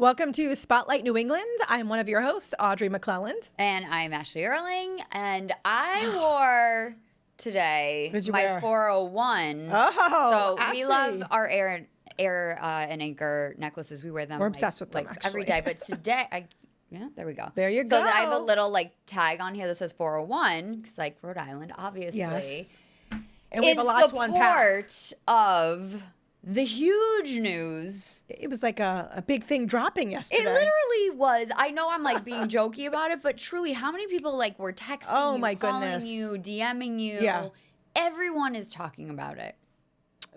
Welcome to Spotlight New England. I'm one of your hosts, Audrey McClelland. And I'm Ashley Erling, and I wore today my wear? 401. Oh, so we love our air and anchor necklaces. We wear them. We're obsessed with them, every day. But today, there we go. There you go. So I have a little tag on here that says 401, because Rhode Island, obviously. Yes. And we have a lot to unpack. In support of the huge news. It was like a big thing dropping yesterday. It literally was. I know I'm being jokey about it, but truly, how many people were texting you, calling you, DMing you? Yeah. Everyone is talking about it.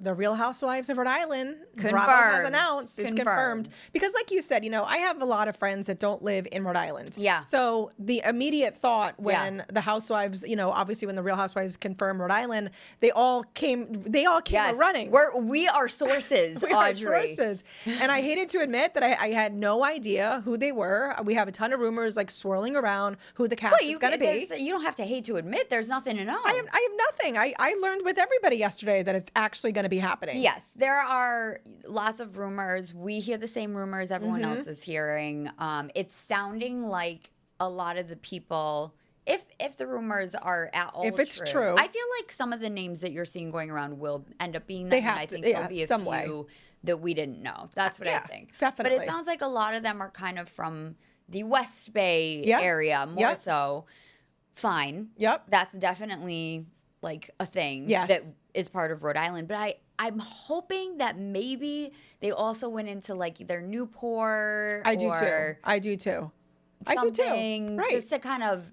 The Real Housewives of Rhode Island, Confirmed. Bravo has announced, it's confirmed. Because like you said, I have a lot of friends that don't live in Rhode Island. Yeah. So the immediate thought when the Housewives, obviously when the Real Housewives confirmed Rhode Island, they all came running. We are sources, we Audrey. are sources. And I hated to admit that I had no idea who they were. We have a ton of rumors swirling around who the cast is going to be. You don't have to hate to admit there's nothing to know. I have nothing. I learned with everybody yesterday that it's actually going to be happening. Yes, there are lots of rumors. We hear the same rumors everyone else is hearing. It's sounding like a lot of the people, if the rumors are at all if it's true, I feel like some of the names that you're seeing going around will end up being that. They have I to, think there'll be a some few way that we didn't know. That's what I think. Definitely. But it sounds like a lot of them are kind of from the West Bay area, more so. Fine. Yep. That's definitely a thing that is part of Rhode Island. But I'm hoping that maybe they also went into their Newport. I do too. Right. Just to kind of,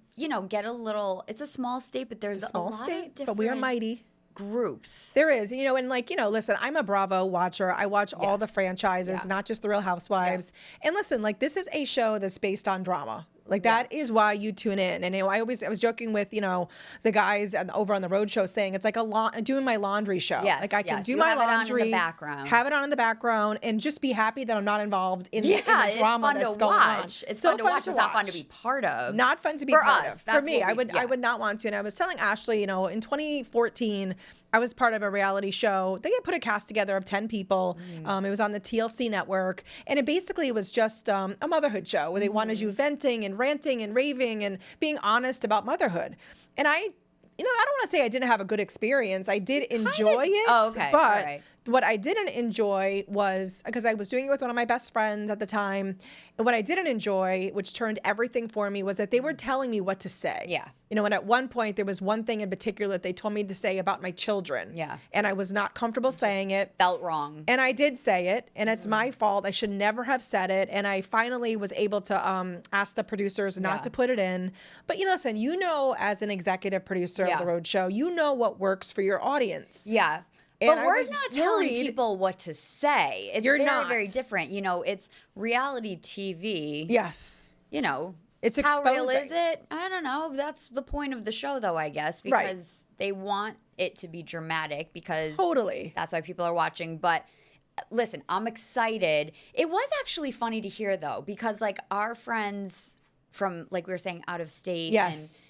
get a little, it's a small state, but there's a lot state, of different, but we are mighty. Groups. There is, and listen, I'm a Bravo watcher. I watch all the franchises, not just the Real Housewives. Yeah. And listen, this is a show that's based on drama. That is why you tune in. And I was joking with, the guys over on the road show saying it's like doing my laundry show. Yes, I can do my laundry, have it on in the background, and just be happy that I'm not involved in the drama that's going on. It's fun to watch. It's not fun to be part of. Not fun to be part of. For me, I would not want to. And I was telling Ashley, in 2014, I was part of a reality show. They had put a cast together of 10 people. It was on the TLC network. And it basically was just a motherhood show where they wanted you venting and ranting and raving and being honest about motherhood. And I don't want to say I didn't have a good experience. I did enjoy it. Oh, okay. But what I didn't enjoy was, because I was doing it with one of my best friends at the time, and what I didn't enjoy, which turned everything for me, was that they were telling me what to say. Yeah. And at one point, there was one thing in particular that they told me to say about my children. Yeah. And I was not comfortable saying it. Felt wrong. And I did say it, and it's my fault. I should never have said it. And I finally was able to ask the producers not to put it in. But listen, as an executive producer of the Road Show, what works for your audience. Yeah. And but we're not telling people what to say. It's very different. It's reality TV. Yes. It's exposing. How real is it? I don't know. That's the point of the show, though, I guess, because they want it to be dramatic, because that's why people are watching. But listen, I'm excited. It was actually funny to hear, though, because our friends from, we were saying, out of state. Yes.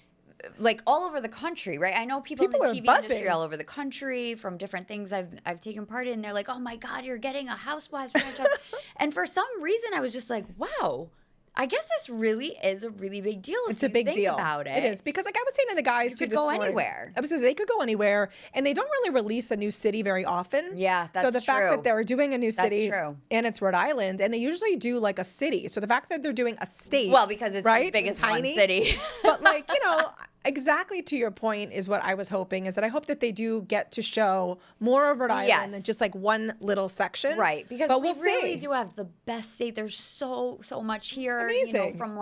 And all over the country, right? I know people in the TV industry all over the country from different things I've taken part in. They're like, oh my God, you're getting a Housewives franchise. And for some reason, I was just like, wow, I guess this really is a really big deal. It's a big deal about it. It is, because I was saying to the guys too this morning, anywhere. I was saying they could go anywhere, and they don't really release a new city very often. Yeah, that's true. So the fact that they're doing a new city, and it's Rhode Island, and they usually do a city. So the fact that they're doing a state, because it's as big as one city, but exactly to your point is what I was hoping, is that I hope that they do get to show more of Rhode Island than just one little section. Right. Because we really do have the best state. There's so much here. It's amazing. From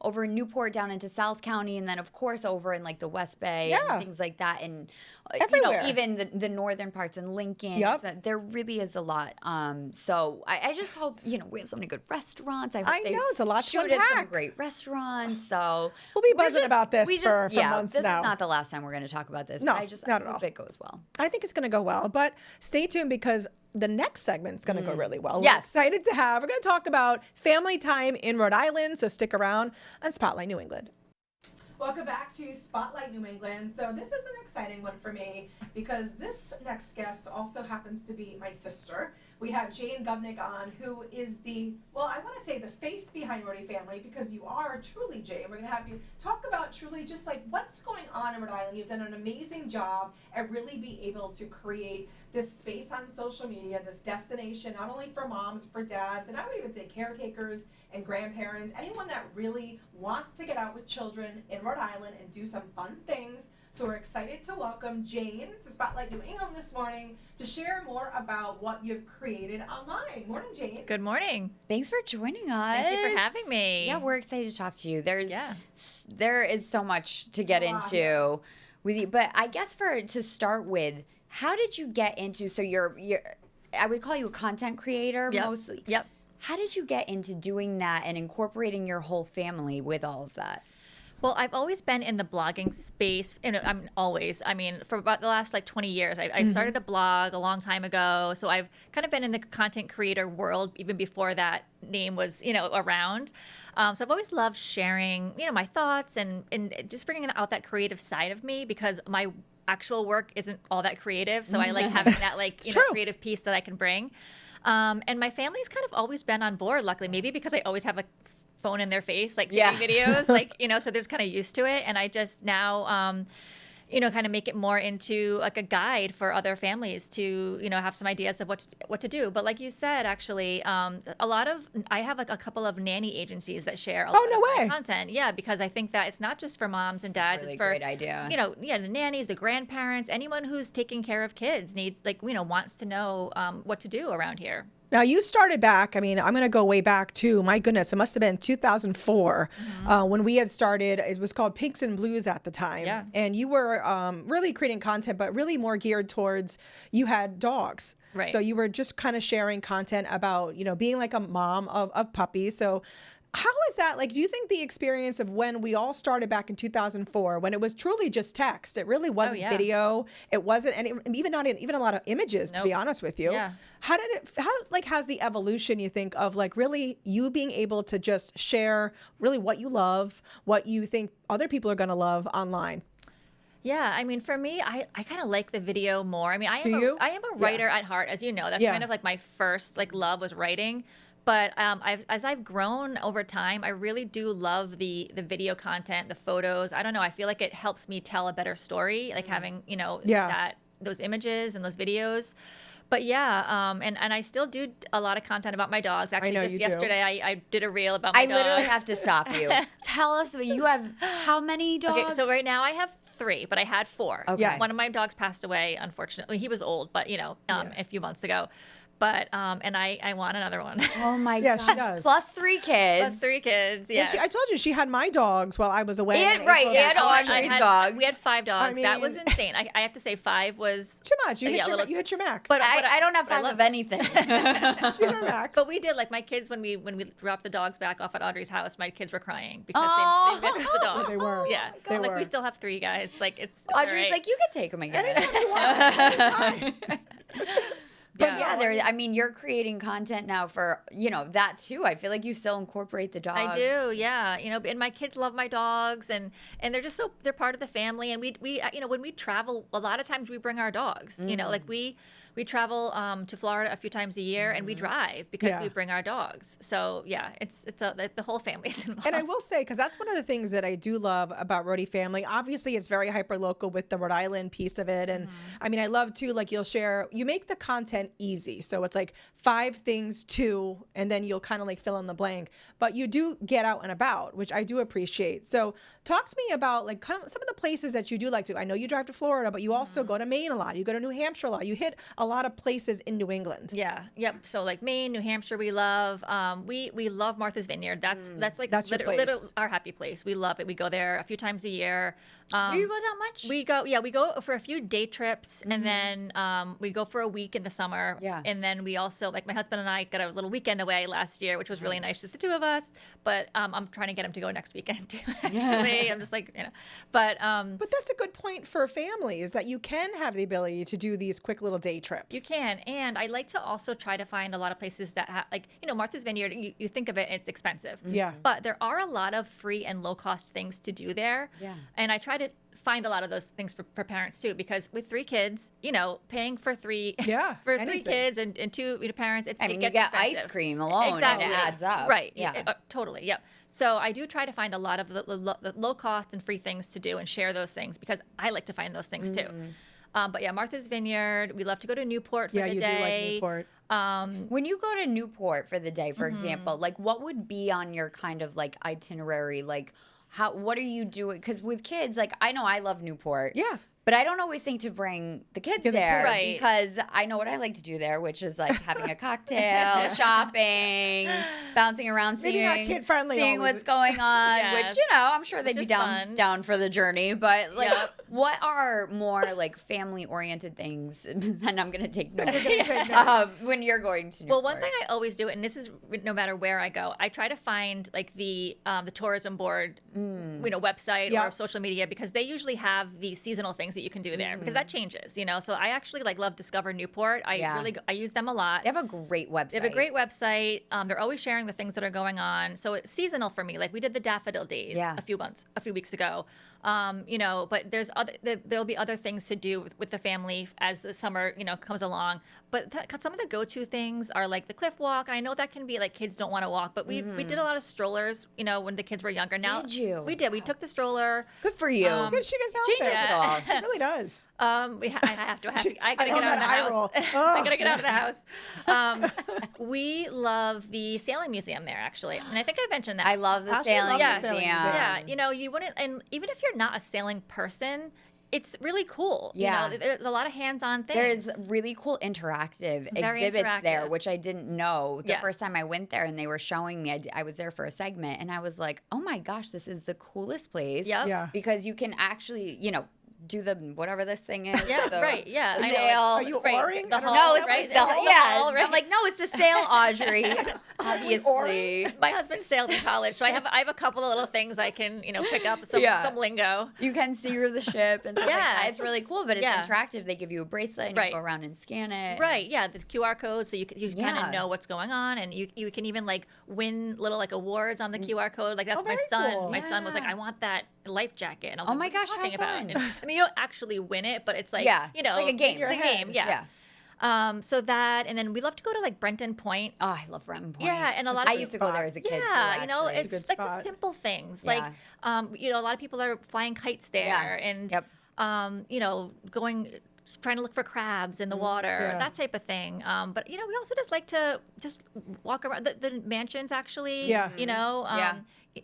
over in Newport down into South County, and then of course over in the West Bay and things like that. And everywhere. Even the northern parts in Lincoln. Yep. There really is a lot. So I just hope, we have so many good restaurants. I hope know it's a lot to unpack. Shoot at some great restaurants. So we'll be buzzing about this for months this now. is not the last time we're going to talk about this. No, but not at all. I hope it goes well. I think it's going to go well, but stay tuned, because the next segment is going to go really well. Yes. We're excited we're going to talk about family time in Rhode Island, so stick around on Spotlight New England. Welcome back to Spotlight New England. So this is an exciting one for me, because this next guest also happens to be my sister. We have Jane Govednik on, who is the face behind Rhody Family, because you are truly, Jane. We're going to have you talk about truly just like what's going on in Rhode Island. You've done an amazing job at really being able to create this space on social media, this destination, not only for moms, for dads, and I would even say caretakers and grandparents, anyone that really wants to get out with children in Rhode Island and do some fun things. So we're excited to welcome Jane to Spotlight New England this morning to share more about what you've created online. Morning, Jane. Good morning. Thanks for joining us. Thank you for having me. Yeah, we're excited to talk to you. There is so much to get into with you, but I guess to start with, how did you get into? So you're I would call you a content creator mostly. Yep. How did you get into doing that and incorporating your whole family with all of that? Well, I've always been in the blogging space. For about the last 20 years. I started a blog a long time ago. So I've kind of been in the content creator world even before that name was, around. So I've always loved sharing, my thoughts and just bringing out that creative side of me, because my actual work isn't all that creative. So I like having that creative piece that I can bring. And my family's kind of always been on board, luckily, maybe because I always have a phone in their face, taking videos, so they're just kind of used to it. And I just now, kind of make it more into like a guide for other families to, have some ideas of what to do. But like you said, actually, I have a couple of nanny agencies that share a lot of my content. Yeah, because I think that it's not just for moms and dads. Really it's for, great idea. The nannies, the grandparents, anyone who's taking care of kids needs, wants to know what to do around here. Now, you started back, I'm going to go way back to, my goodness, it must have been 2004 when we had started. It was called Pinks and Blues at the time. Yeah. And you were really creating content, but really more geared towards, you had dogs. Right. So you were just kind of sharing content about, being like a mom of puppies. So how is that? Do you think the experience of when we all started back in 2004, when it was truly just text, it really wasn't video, it wasn't, and even not even a lot of images, to be honest with you. Yeah. How's the evolution, you think, of really you being able to just share really what you love, what you think other people are going to love online? Yeah, for me, I kind of like the video more. I am a writer at heart, as you know. That's kind of my first love was writing. But as I've grown over time, I really do love the video content, the photos. I don't know. I feel like it helps me tell a better story, having, those images and those videos. But and I still do a lot of content about my dogs. Actually, just yesterday, I did a reel about my dogs. I literally have to stop you. Tell us, you have how many dogs? Okay, so right now I have 3, but I had 4. Okay. Yes. One of my dogs passed away, unfortunately. He was old, but, a few months ago. But, and I want another one. Oh my God. Yeah, she does. Plus 3 kids. Plus 3 kids, yeah. I told you, she had my dogs while I was away. And Audrey's dog. We had 5 dogs. That was insane. I have to say 5 was... Too much. You hit your max. But I don't have 5 of anything. She hit her max. But we did, my kids, when we dropped the dogs back off at Audrey's house, my kids were crying because they missed the dogs. They were. Yeah. They were. We still have 3 guys. It's Audrey's you can take them again. Anytime you want. But you're creating content now for, that too. I feel like you still incorporate the dog. I do, yeah. And my kids love my dogs, and they're just they're part of the family. And we when we travel, a lot of times we bring our dogs. We travel to Florida a few times a year, and we drive because we bring our dogs. So it's the whole family's involved. And I will say, because that's one of the things that I do love about Rhody Family. Obviously, it's very hyper local with the Rhode Island piece of it, and I love too. You make the content easy, so it's 5 things to, and then you'll kind of fill in the blank. But you do get out and about, which I do appreciate. So talk to me about kind of some of the places that you do like to. I know you drive to Florida, but you also go to Maine a lot. You go to New Hampshire a lot. You hit a lot of places in New England. Yeah. Yep. So Maine, New Hampshire, we love. We love Martha's Vineyard. That's literally our happy place. We love it. We go there a few times a year. Do you go that much? We go for a few day trips, and then we go for a week in the summer. Yeah. And then we also, my husband and I got a little weekend away last year, which was really nice, just the 2 of us. But I'm trying to get him to go next weekend too, actually. I'm just But that's a good point for families, that you can have the ability to do these quick little day trips. trips. You can. And I like to also try to find a lot of places that have, like, Martha's Vineyard, you think of it, it's expensive. Yeah. But there are a lot of free and low cost things to do there. Yeah. And I try to find a lot of those things for parents too, because with 3 kids, paying for three kids and 2 parents, it gets you get expensive. ice cream alone, exactly. And it adds up. Right. Yeah. Totally. Yep. So I do try to find a lot of the low cost and free things to do and share those things, because I like to find those things too. But yeah, Martha's Vineyard. We love to go to Newport for the day. Yeah, you do like Newport. When you go to Newport for the day, for example, like what would be on your kind of like itinerary? Like what are you doing? Because with kids, like I know I love Newport. Yeah. But I don't always think to bring the kids there, right? Because I know what I like to do there, which is like having a cocktail, shopping, bouncing around, seeing what's going on. Yes. Which I'm sure they'd be down for the journey. But like, what are more like family-oriented things? And I'm gonna take notes when you're going to Newport. Well, one thing I always do, and this is no matter where I go, I try to find like the tourism board, website or social media, because they usually have the seasonal things that you can do there, because that changes, so I actually love Discover Newport. I use them a lot. They have a great website. They're always sharing the things that are going on, so it's seasonal for me. Like we did the daffodil days a few weeks ago. But there'll be other things to do with the family as the summer comes along. But some of the go-to things are like the cliff walk, and I know that can be like kids don't want to walk, but we did a lot of strollers when the kids were younger. Now did you? We did. We took the stroller. Good for you. Good, she gets out Jane there. does it all. She really does. I have to. I gotta get out of the house. I gotta get out of the house. We love the sailing museum there, actually, and I think I mentioned that. I love the sailing museum. Yeah, you wouldn't, and even if you're not a sailing person, it's really cool. There's a lot of hands-on things. There's really cool interactive exhibits there, which I didn't know. The first time I went there and they were showing me, I was there for a segment, and I was like, oh my gosh, this is the coolest place. Yep. Yeah. Because you can actually, do the whatever this thing is. Yeah, right. Yeah. The sail. Are you oaring? No, it's the hull. Yeah. I'm like, no, it's the sail, Audrey. Obviously. My husband sailed in college, so I have a couple of little things I can pick up some lingo. You can see the ship and stuff like that. It's really cool, but it's interactive. They give you a bracelet and you go around and scan it. Right. Yeah. The QR code, so you kind of know what's going on, and you can even like win little like awards on the QR code. Like that's my son. Cool. My son was like, I want that life jacket, and I was like, my gosh, what are you talking about? fun. I mean, you don't actually win it, but it's like it's like a game. It's a game. Yeah. So that, and then we love to go to like Brenton Point. Oh, I love Brenton Point. Yeah, and I used to go there as a kid. Yeah, too, it's like the simple things. Like, a lot of people are flying kites there, and trying to look for crabs in the water, that type of thing. But we also just like to just walk around the mansions. Actually,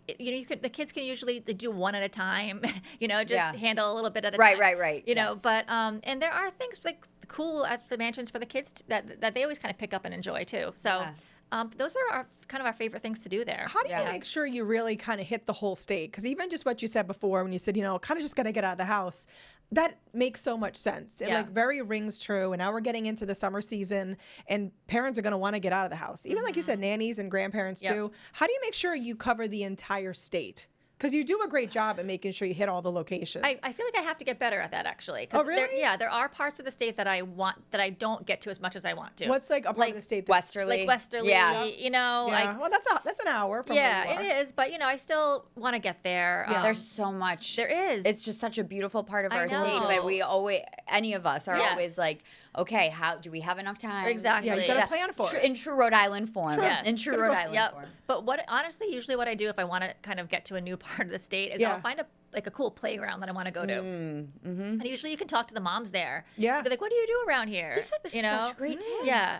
the kids can usually do one at a time. Handle a little bit at a time. Right. But and there are things like cool at the mansions for the kids that they always kind of pick up and enjoy too. So those are kind of our favorite things to do there. How do you make sure you really kind of hit the whole state? Because even just what you said before, when you said, kind of just got to get out of the house, that makes so much sense. It very rings true. And now we're getting into the summer season, and parents are going to want to get out of the house. Even like you said, nannies and grandparents too. How do you make sure you cover the entire state? Because you do a great job at making sure you hit all the locations. I feel like I have to get better at that, actually. Oh, really? There are parts of the state that I don't get to as much as I want to. What's like a part of the state? Westerly. Like Westerly, well, that's an hour from where you are. It is, but I still want to get there. There's so much. There is. It's just such a beautiful part of our state, but we always, any of us are always like, okay, how do we have enough time? Exactly. Yeah, you got to plan for it. In true Rhode Island form. Yes. In true Rhode Island form. But usually what I do if I want to kind of get to a new part of the state is I'll find a cool playground that I want to go to. And usually you can talk to the moms there. Yeah. Be like, what do you do around here? These are such great tips. Yeah.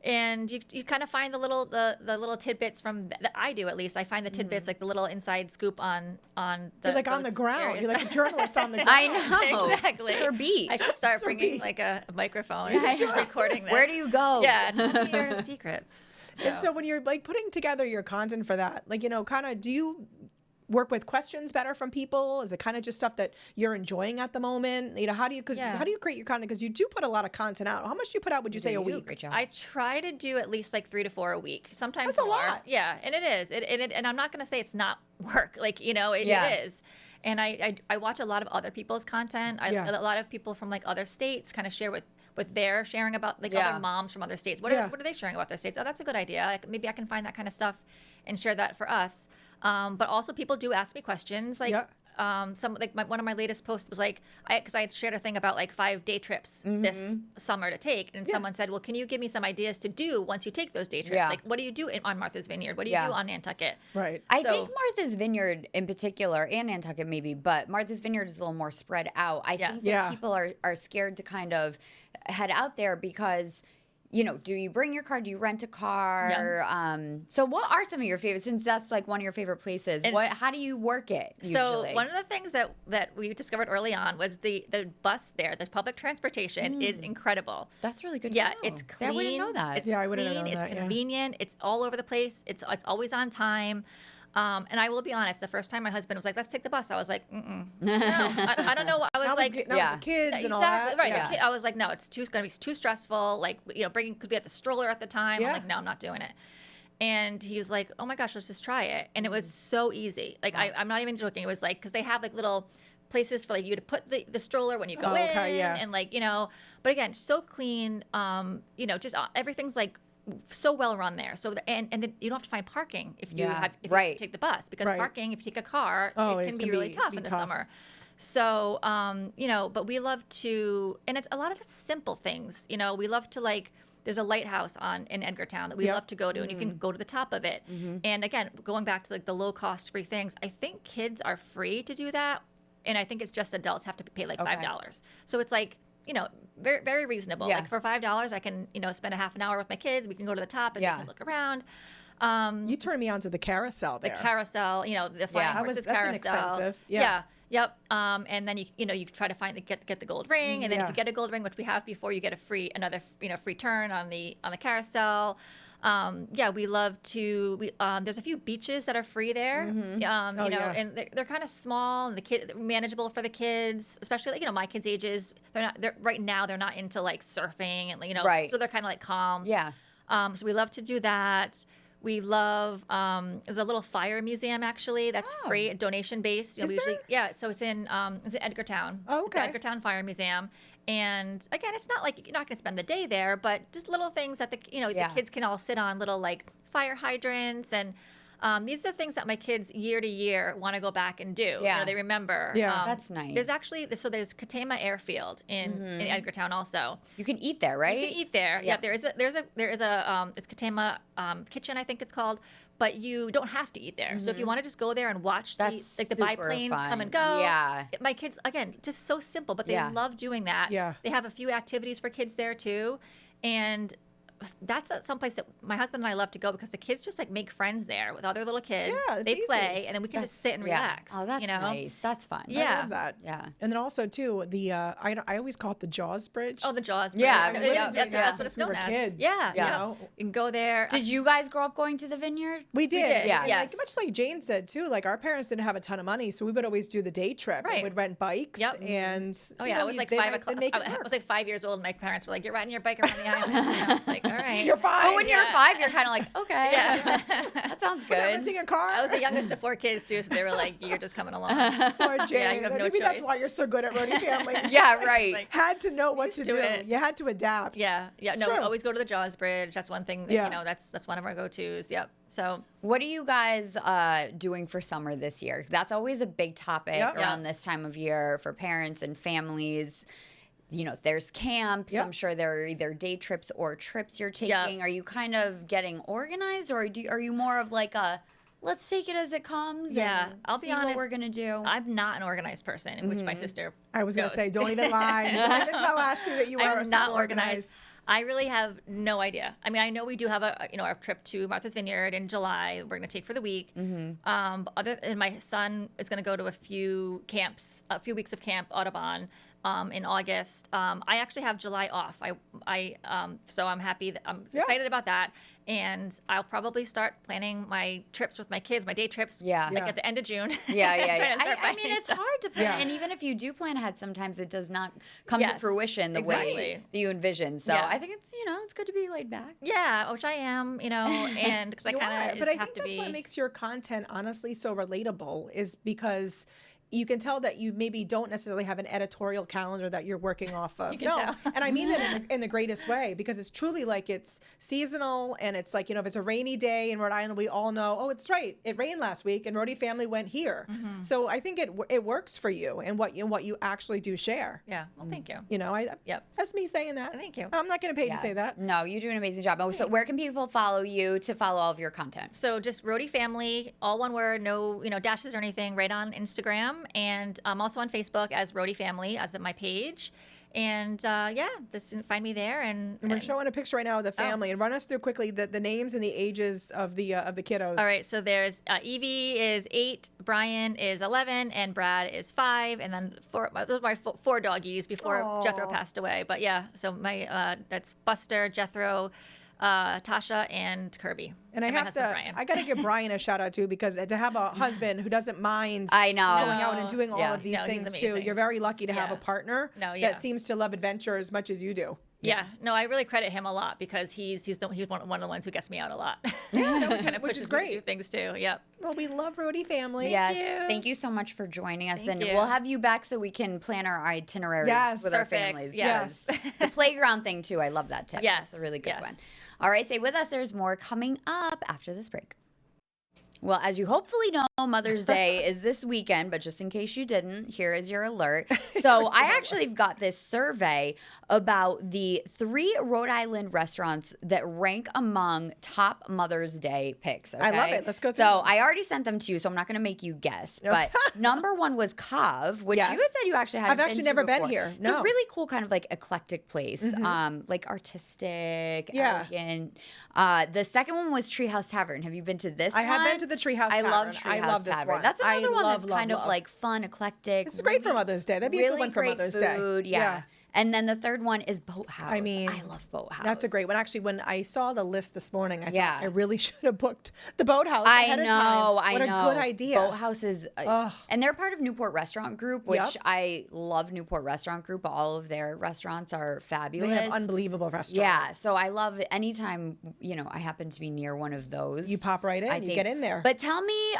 And you kind of find the little tidbits from that I do, at least. I find the tidbits like the little inside scoop on the. You're like on the ground. Areas. You're like a journalist on the ground. I know. Exactly. Their beat. I should start bringing like a microphone and recording this. Where do you go? Yeah, tell me your secrets. And so when you're like putting together your content for that, like kind of do you work with questions better from people? Is it kind of just stuff that you're enjoying at the moment? How do you create your content? Because you do put a lot of content out. How much do you put out, would you say, a week? Great job. I try to do at least like 3 to 4 a week. Sometimes that's more. A lot. Yeah, and it is. And I'm not going to say it's not work. Like, it is. And I watch a lot of other people's content. A lot of people from like other states kind of share what but they're sharing about like other moms from other states. What are they sharing about their states? Oh, that's a good idea. Like, maybe I can find that kind of stuff and share that for us. But also people do ask me questions like. Some like one of my latest posts was like, because I had shared a thing about like 5 day trips this summer to take, and someone said, well, can you give me some ideas to do once you take those day trips? Like, what do you do on Martha's Vineyard? What do you do on Nantucket? Right. I think Martha's Vineyard in particular, and Nantucket maybe, but Martha's Vineyard is a little more spread out. I think that people are scared to kind of head out there because, you know, do you bring your car? Do you rent a car? So what are some of your favorites, since that's like one of your favorite places? And how do you work it usually? So one of the things that we discovered early on was the bus there, the public transportation is incredible. That's really good to know. It's clean. I wouldn't know that. It's I wouldn't know that. It's convenient. It's all over the place. It's always on time. And I will be honest, the first time my husband was like, let's take the bus, I was like, no, I don't know. I was with the kids and all that. Right. Yeah. I was like, no, it's going to be too stressful. Like, you know, could be at the stroller at the time. I'm like, no, I'm not doing it. And he was like, oh my gosh, let's just try it. And it was so easy. Like, I'm not even joking. It was like, because they have like little places for like you to put the stroller when you go in. And like, you know, but again, so clean, you know, just everything's like, so well run there. So and then you don't have to find parking if you you take the bus, because parking, if you take a car, it can be really tough in the summer. So you know, but we love to, and it's a lot of the simple things. You know, we love to like. There's a lighthouse in Edgartown that we love to go to, and you can go to the top of it. And again, going back to like the low cost free things, I think kids are free to do that, and I think it's just adults have to pay like $5. So it's like, you know, very, very reasonable. Like for $5, I can, you know, spend a half an hour with my kids. We can go to the top and they can look around. You turned me on to the carousel there. The carousel, you know, the flying horses carousel. That's inexpensive. Yep. And then you try to find get the gold ring, and then if you get a gold ring, which we have before, you get another free turn on the carousel. We love to. There's a few beaches that are free there. And they're kind of small, and the manageable for the kids, especially like, you know, my kids' ages. They're right now they're not into like surfing, and you know, so they're kind of like calm. So we love to do that. We love, there's a little fire museum actually that's free, donation based. You know, so it's in Edgartown. Oh, okay. It's the Edgartown Fire Museum. And again, it's not like you're not going to spend the day there, but just little things that the kids can all sit on, little like fire hydrants, and these are the things that my kids year to year want to go back and do. You know, they remember. That's nice. There's actually there's Katama Airfield in Edgartown also. You can eat there, right? You can eat there. Yeah. There is a it's Katama Kitchen, I think it's called. But you don't have to eat there. So if you want to just go there and watch the biplanes come and go. My kids, again, just so simple, but they love doing that. They have a few activities for kids there too. And that's someplace that my husband and I love to go, because the kids just like make friends there with other little kids. They play, and then we can just sit and relax. Oh, that's nice. That's fun. I love that. And then also too, the I always call it the Jaws Bridge. Oh, the Jaws Bridge. That's what it's known as. Kids. You know, you can go there. Did you guys grow up going to the vineyard? We did. Yeah. And like, much like Jane said too, like our parents didn't have a ton of money, so we would always do the day trip. And we'd rent bikes. And I was like 5 o'clock. I was like 5 years old, and my parents were like, "You're riding your bike around the island." And I was like, "All right, you're fine." But when you're 5, you're kind of like, okay, that sounds good. Renting a car. I was the youngest of 4 kids too, so they were like, "You're just coming along." Poor Jane. Maybe that's why you're so good at roadie family. Right. Had to know what to do. You had to adapt. No, we always go to the Jaws Bridge. That's one thing that, you know, that's one of our go-tos. Yep. So what are you guys doing for summer this year? That's always a big topic around this time of year for parents and families. You know, there's camps. I'm sure there are either day trips or trips you're taking. Are you kind of getting organized, or are you more of like a let's take it as it comes? I'll be honest, what we're gonna do. I'm not an organized person, in which my sister. I was gonna say, don't even lie. Don't even tell Ashley that you are not organized. I really have no idea. I mean, I know we do have our trip to Martha's Vineyard in July. We're going to take for the week. And my son is going to go to a few weeks of Camp Audubon in August. I actually have July off. So I'm happy. I'm excited about that. And I'll probably start planning my trips with my kids, my day trips, like at the end of June. I mean, it's hard to plan. And even if you do plan ahead, sometimes it does not come to fruition the way that you envision. So I think it's, it's good to be laid back. Yeah, which I am, and because I kind of But I think that's what makes your content honestly so relatable, is because you can tell that you maybe don't necessarily have an editorial calendar that you're working off of. Tell. And I mean that in the greatest way, because it's truly like it's seasonal, and it's like, if it's a rainy day in Rhode Island, we all know, oh, it's right, it rained last week and Rhodey family went here. So I think it works for you and what you actually do share. Yeah. Well, thank you. That's me saying that. Thank you. I'm not going to pay to say that. No, you do an amazing job. So where can people follow you to follow all of your content? So just Rhodey Family, all one word, no dashes or anything, right on Instagram. And I'm also on Facebook as Rhodey Family, as my page. And find me there. And we're showing a picture right now of the family. And run us through quickly the names and the ages of the kiddos. All right. So there's Evie is 8, Brian is 11, and Brad is 5. And then those are my 4 doggies before Jethro passed away. But yeah, so my that's Buster, Jethro, Tasha, and Kirby. And I got to give Brian a shout out too, because to have a husband who doesn't mind going out and doing all of these things too. You're very lucky to have a partner that seems to love adventure as much as you do. Yeah, no, I really credit him a lot, because he's one of the ones who gets me out a lot. Yeah, which is great. To do things too. Yep. Well, we love Rhodey Family. Yes, thank you so much for joining us, we'll have you back so we can plan our itineraries with our families. Yes, the playground thing too. I love that tip. Yes, it's a really good one. All right, stay with us. There's more coming up after this break. Well, as you hopefully know, Mother's Day is this weekend, but just in case you didn't, here is your alert. So I actually got this survey about the 3 Rhode Island restaurants that rank among top Mother's Day picks. Okay? I love it. Let's go through So I already sent them to you, so I'm not going to make you guess. But number 1 was Cov, which you had said you actually hadn't been to. I've actually never been here. No. It's a really cool kind of like eclectic place, like artistic, elegant. The second one was Treehouse Tavern. Have you been to this one? I have been to the Treehouse Tavern. I love Treehouse Tavern. That's another one that's kind of like fun, eclectic. It's great for Mother's Day. That'd be a good one for Mother's Day. Yeah. And then the third one is Boathouse. I mean, I love Boathouse. That's a great one. Actually, when I saw the list this morning, I thought I really should have booked the Boathouse ahead of time. What a good idea. Boathouse is, and they're part of Newport Restaurant Group, which I love Newport Restaurant Group. All of their restaurants are fabulous. They have unbelievable restaurants. Yeah, so I love it. Anytime, I happen to be near one of those. You pop right in, you get in there. But tell me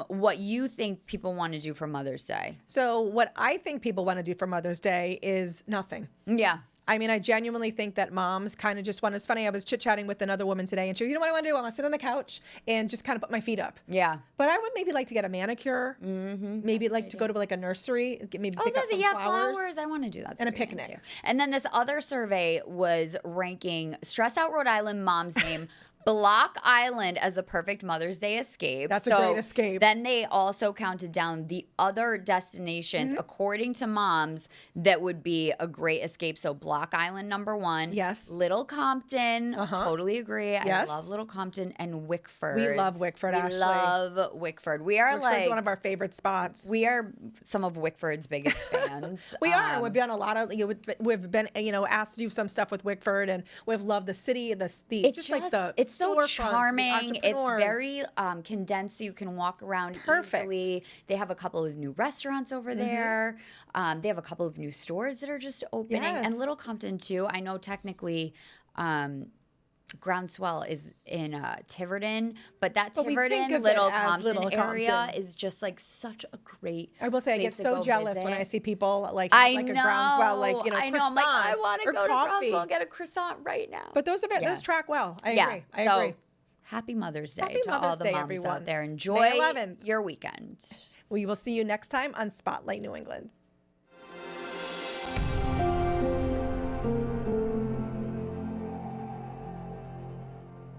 what you think people want to do for Mother's Day. So what I think people want to do for Mother's Day is nothing. Yeah. I mean, I genuinely think that moms kind of just want. It's funny. I was chit-chatting with another woman today, and she, what I want to do? I want to sit on the couch and just kind of put my feet up. Yeah. But I would maybe like to get a manicure. Maybe like to go to like a nursery. Maybe pick up some flowers. I want to do that. And a picnic. Too. And then this other survey was ranking Stress Out Rhode Island mom's name. Block Island as a perfect Mother's Day escape. That's a great escape. Then they also counted down the other destinations according to moms that would be a great escape. So Block Island, number 1. Yes. Little Compton. Totally agree. Yes. I love Little Compton and Wickford. We love Wickford, Ashley. We love Wickford. We are Wickford's one of our favorite spots. We are some of Wickford's biggest fans. We are. We've done a lot of, we've been, asked to do some stuff with Wickford, and we've loved the city, it's so charming. It's very condensed, so you can walk around easily. They have a couple of new restaurants over there. They have a couple of new stores that are just opening. And Little Compton, too. I know technically Groundswell is in Tiverton, but that Tiverton, Little Compton area is just like such a great I will say I get so jealous when I see people like a Groundswell, I know. I'm like, I want to go to Groundswell and get a croissant right now. But those track well. I agree. I agree. Happy Mother's Day to all the moms everyone. out there. Enjoy your weekend. We will see you next time on Spotlight New England.